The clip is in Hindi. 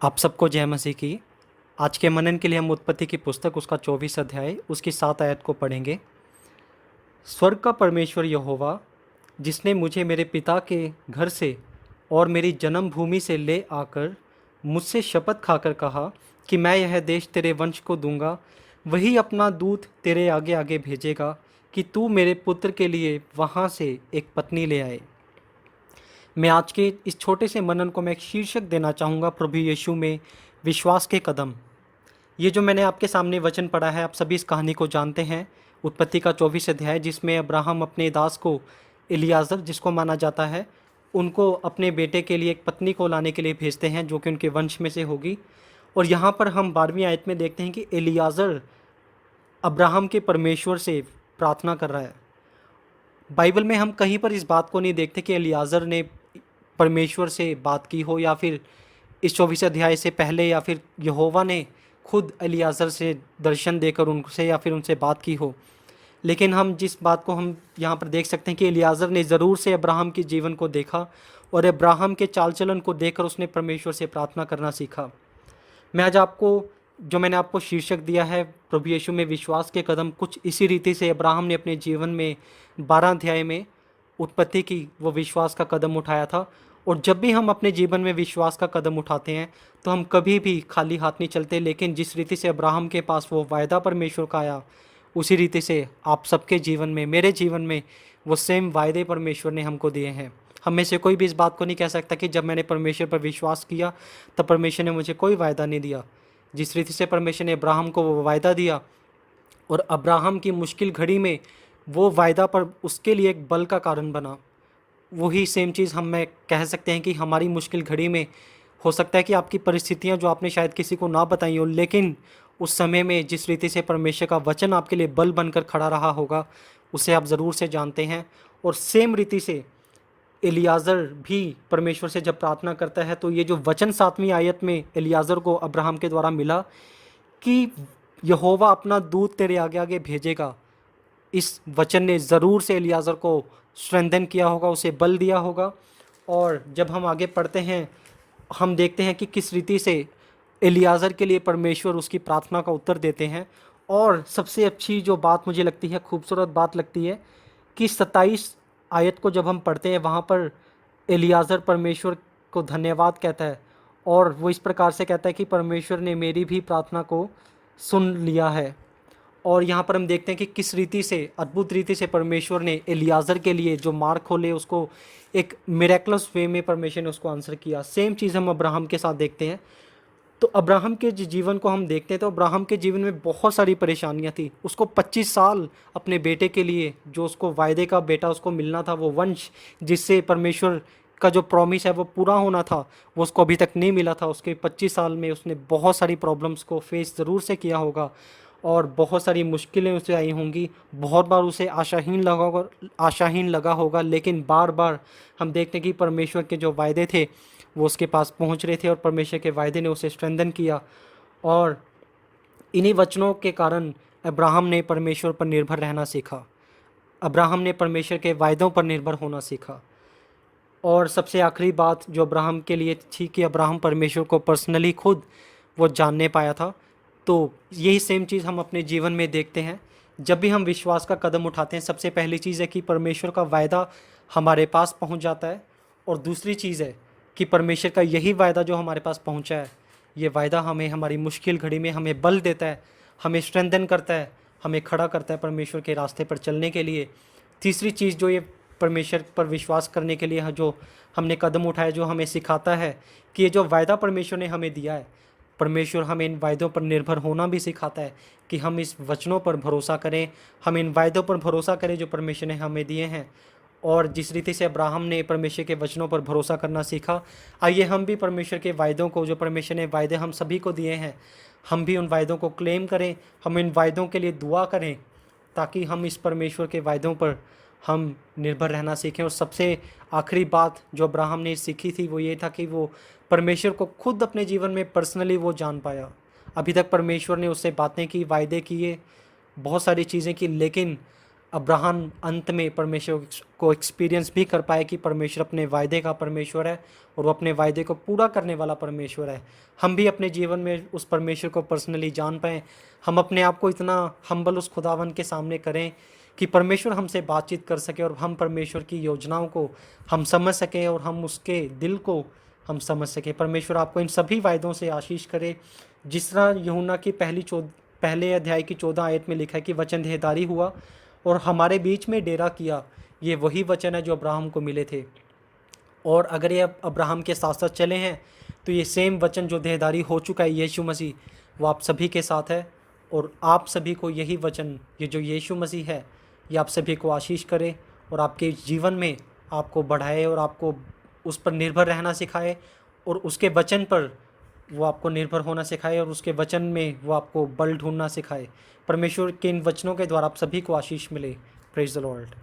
आप सबको जय मसीह की। आज के मनन के लिए हम उत्पत्ति की पुस्तक उसका 24 अध्याय उसकी 7 आयत को पढ़ेंगे। स्वर्ग का परमेश्वर यहोवा, जिसने मुझे मेरे पिता के घर से और मेरी जन्मभूमि से ले आकर मुझसे शपथ खाकर कहा कि मैं यह देश तेरे वंश को दूंगा, वही अपना दूत तेरे आगे आगे भेजेगा कि तू मेरे पुत्र के लिए वहाँ से एक पत्नी ले आए। मैं आज के इस छोटे से मनन को मैं एक शीर्षक देना चाहूँगा, प्रभु यीशु में विश्वास के कदम। ये जो मैंने आपके सामने वचन पढ़ा है, आप सभी इस कहानी को जानते हैं। उत्पत्ति का 24 अध्याय, जिसमें अब्राहम अपने दास को एलियाजर, जिसको माना जाता है, उनको अपने बेटे के लिए एक पत्नी को लाने के लिए भेजते हैं जो कि उनके वंश में से होगी। और यहाँ पर हम 12वीं आयत में देखते हैं कि एलियाजर अब्राहम के परमेश्वर से प्रार्थना कर रहा है। बाइबल में हम कहीं पर इस बात को नहीं देखते कि एलियाजर ने परमेश्वर से बात की हो, या फिर इस 24 अध्याय से पहले, या फिर यहोवा ने खुद एलियाजर से दर्शन देकर उनसे या फिर उनसे बात की हो। लेकिन हम जिस बात को हम यहाँ पर देख सकते हैं कि एलियाजर ने ज़रूर से अब्राहम के जीवन को देखा और अब्राहम के चाल चलन को देखकर उसने परमेश्वर से प्रार्थना करना सीखा। मैं आज आपको, जो मैंने आपको शीर्षक दिया है प्रभु यीशु में विश्वास के कदम, कुछ इसी रीति से अब्राहम ने अपने जीवन में 12 अध्याय में उत्पत्ति की वो विश्वास का कदम उठाया था। और जब भी हम अपने जीवन में विश्वास का कदम उठाते हैं तो हम कभी भी खाली हाथ नहीं चलते, लेकिन जिस रीति से अब्राहम के पास वो वायदा परमेश्वर का आया, उसी रीति से आप सबके जीवन में, मेरे जीवन में वो सेम वायदे परमेश्वर ने हमको दिए हैं। हम में से कोई भी इस बात को नहीं कह सकता कि जब मैंने परमेश्वर पर विश्वास किया तब परमेश्वर ने मुझे कोई वायदा नहीं दिया। जिस रीति से परमेश्वर ने अब्राहम को वो वायदा दिया और अब्राहम की मुश्किल घड़ी में वो वायदा पर उसके लिए एक बल का कारण बना, वही सेम चीज़ हम में कह सकते हैं कि हमारी मुश्किल घड़ी में हो सकता है कि आपकी परिस्थितियां जो आपने शायद किसी को ना बताई हो, लेकिन उस समय में जिस रीति से परमेश्वर का वचन आपके लिए बल बनकर खड़ा रहा होगा, उसे आप ज़रूर से जानते हैं। और सेम रीति से एलियाजर भी परमेश्वर से जब प्रार्थना करता है तो ये जो वचन 7वीं आयत में एलियाजर को अब्राहम के द्वारा मिला कि यहोवा अपना दूत तेरे आगे आगे भेजेगा, इस वचन ने ज़रूर से एलियाजर को स्ट्रेंथन किया होगा, उसे बल दिया होगा। और जब हम आगे पढ़ते हैं, हम देखते हैं कि किस रीति से एलियाजर के लिए परमेश्वर उसकी प्रार्थना का उत्तर देते हैं। और सबसे अच्छी जो बात मुझे लगती है, खूबसूरत बात लगती है, कि 27 आयत को जब हम पढ़ते हैं, वहाँ पर एलियाजर परमेश्वर को धन्यवाद कहता है और वो इस प्रकार से कहता है कि परमेश्वर ने मेरी भी प्रार्थना को सुन लिया है। और यहाँ पर हम देखते हैं कि किस रीति से, अद्भुत रीति से परमेश्वर ने एलियाजर के लिए जो मार्ग खोले, उसको एक मिरेक्लस वे में परमेश्वर ने उसको आंसर किया। सेम चीज़ हम अब्राहम के साथ देखते हैं। तो अब्राहम के जीवन को हम देखते हैं तो अब्राहम के जीवन में बहुत सारी परेशानियां थी। उसको 25 साल अपने बेटे के लिए, जो उसको वायदे का बेटा उसको मिलना था, वो वंश जिससे परमेश्वर का जो प्रॉमिस है वो पूरा होना था, वो उसको अभी तक नहीं मिला था। उसके 25 साल में उसने बहुत सारी प्रॉब्लम्स को फेस ज़रूर से किया होगा और बहुत सारी मुश्किलें उसे आई होंगी। बहुत बार उसे आशाहीन लगा होगा, लेकिन बार बार हम देखते हैं कि परमेश्वर के जो वायदे थे वो उसके पास पहुंच रहे थे और परमेश्वर के वायदे ने उसे स्ट्रेंथन किया। और इन्हीं वचनों के कारण अब्राहम ने परमेश्वर पर निर्भर रहना सीखा। अब्राहम ने परमेश्वर के वायदों पर निर्भर होना सीखा। और सबसे आखिरी बात जो अब्राहम के लिए थी कि अब्राहम परमेश्वर को पर्सनली खुद वो जानने पाया था। तो यही सेम चीज़ हम अपने जीवन में देखते हैं। जब भी हम विश्वास का कदम उठाते हैं, सबसे पहली चीज़ है कि परमेश्वर का वायदा हमारे पास पहुंच जाता है। और दूसरी चीज़ है कि परमेश्वर का यही वायदा जो हमारे पास पहुंचा है, ये वायदा हमें हमारी मुश्किल घड़ी में हमें बल देता है, हमें स्ट्रेंथन करता है, हमें खड़ा करता है परमेश्वर के रास्ते पर चलने के लिए। तीसरी चीज़ जो ये परमेश्वर पर विश्वास करने के लिए जो हमने कदम उठाया, जो हमें सिखाता है कि ये जो वायदा परमेश्वर ने हमें दिया है, परमेश्वर हमें इन वायदों पर निर्भर होना भी सिखाता है कि हम इस वचनों पर भरोसा करें, हम इन वायदों पर भरोसा करें जो परमेश्वर ने हमें दिए हैं। और जिस रीति से अब्राहम ने परमेश्वर के वचनों पर भरोसा करना सीखा, आइए हम भी परमेश्वर के वायदों को, जो परमेश्वर ने वायदे हम सभी को दिए हैं, हम भी उन वायदों को क्लेम करें, हम इन वायदों के लिए दुआ करें, ताकि हम इस परमेश्वर के वायदों पर हम निर्भर रहना सीखें। और सबसे आखिरी बात जो अब्राहम ने सीखी थी वो ये था कि वो परमेश्वर को खुद अपने जीवन में पर्सनली वो जान पाया। अभी तक परमेश्वर ने उससे बातें की, वायदे किए, बहुत सारी चीज़ें की, लेकिन अब्राहम अंत में परमेश्वर को एक्सपीरियंस भी कर पाए कि परमेश्वर अपने वायदे का परमेश्वर है और वो अपने वायदे को पूरा करने वाला परमेश्वर है। हम भी अपने जीवन में उस परमेश्वर को पर्सनली जान पाएँ। हम अपने आप को इतना हम्बल उस खुदावन के सामने करें कि परमेश्वर हमसे बातचीत कर सके और हम परमेश्वर की योजनाओं को हम समझ सकें और हम उसके दिल को हम समझ सकें। परमेश्वर आपको इन सभी वायदों से आशीष करे। जिस तरह यूहन्ना की पहले अध्याय की 14 आयत में लिखा है कि वचन देहधारी हुआ और हमारे बीच में डेरा किया, ये वही वचन है जो अब्राहम को मिले थे। और अगर ये अब्राहम के साथ साथ चले हैं तो ये सेम वचन जो देहधारी हो चुका है यीशु मसीह, वो आप सभी के साथ है। और आप सभी को यही वचन, ये जो यीशु मसीह है, ये आप सभी को आशीष करे और आपके जीवन में आपको बढ़ाए और आपको उस पर निर्भर रहना सिखाए और उसके वचन पर वो आपको निर्भर होना सिखाए और उसके वचन में वो आपको बल ढूंढना सिखाए। परमेश्वर के इन वचनों के द्वारा आप सभी को आशीष मिले। Praise the Lord.